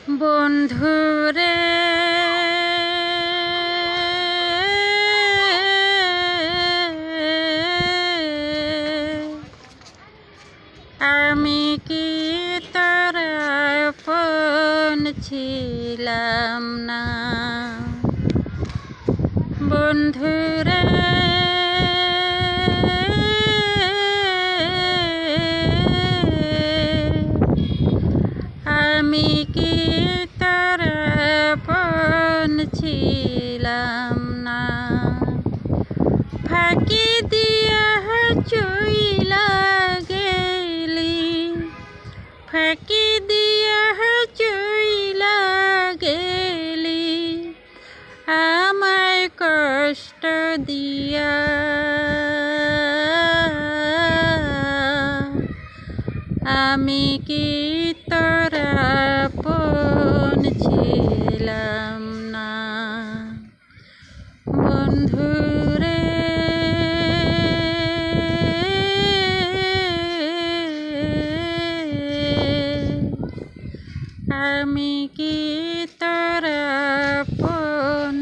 বন্ধুরে আমি কি তোর আপন ছিলাম না। বন্ধুরে আমি কি তোর আপন ছিলাম না। ফাঁকি দিয়া চইলা গেলি, ফাঁকি দিয়া চইলা গেলি, আমায় কষ্ট দিয়া। আমি কি তোর আপন ছিলাম না। বন্ধুরে আমি কি তোর আপন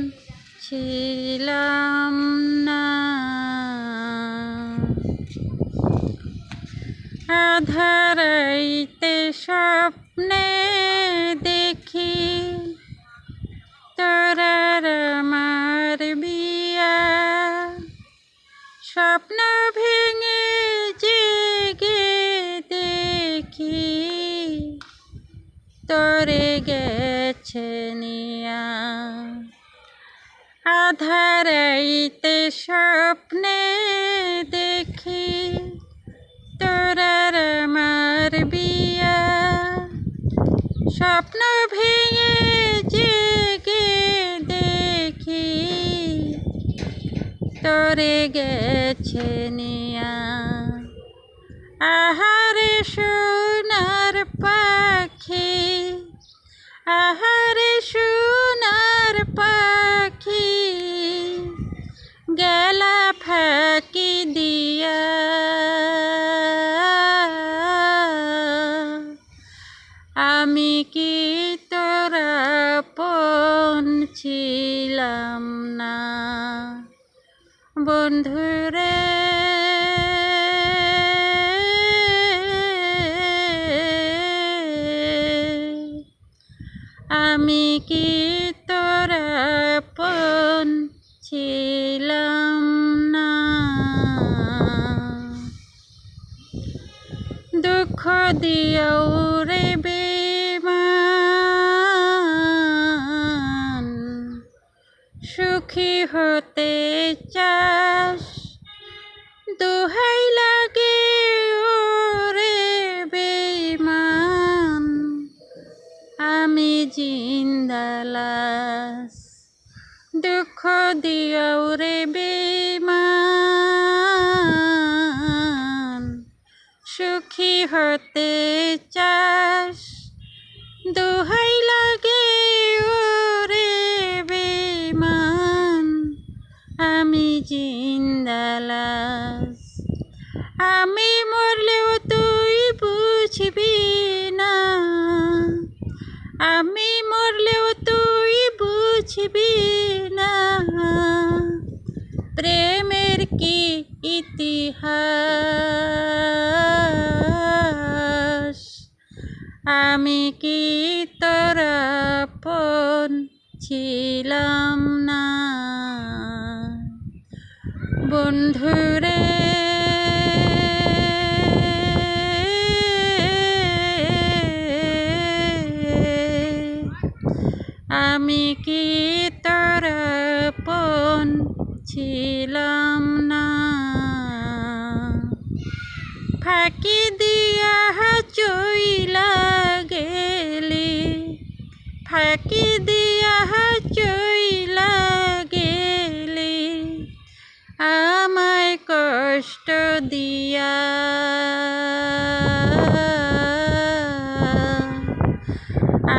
ছিলাম না। আধারাইতে স্বপ্নে দেখি তোর আর আমার বিয়া। স্বপ্ন ভেঙে জেগে দেখি তোরে গেছে নিয়া। আধারাইতে স্বপ্নে দেখি তোর আর আমার বিয়া। স্বপ্ন ভেঙে জেগে দেখি তোরে গেছে নিয়া। আহারে সোনার পাখি, আহারে সোনার পাখি, গেলা ফাঁকি দিয়া। আমি কি তোর আপন ছিলাম না। বন্ধুরে আমি কি তোর আপন ছিলাম না। দুঃখ দিও রে বেমান, সুখী হতে চাস, দোহাই লাগে ওরে বেমান। আমি জিন্দা লাশ। দুঃখ দিও রে বেমান, সুখী হতে চাস, দোহাই লাগে ওরে বেমান। আমি জিন্দা লাশ। আমি মরলেও তুই বুঝবি না, আমি মরলেও তুই বুঝবি না, প্রেমের কি ইতিহাস। আমি কি তোর আপন ছিলাম না। বন্ধুরে আমি কি তোর আপন ছিলাম না। ফাঁকি দিয়া চইলা গেলি, ফাঁকি দিয়া চইলা গেলি, আমায় কষ্ট দিয়া।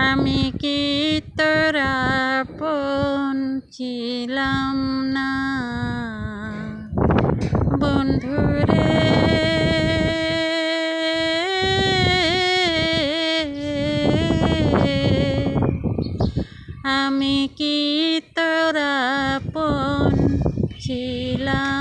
আমি কি তোর আপন ছিলাম না। বন্ধুরে আমি কি তোর আপন ছিলাম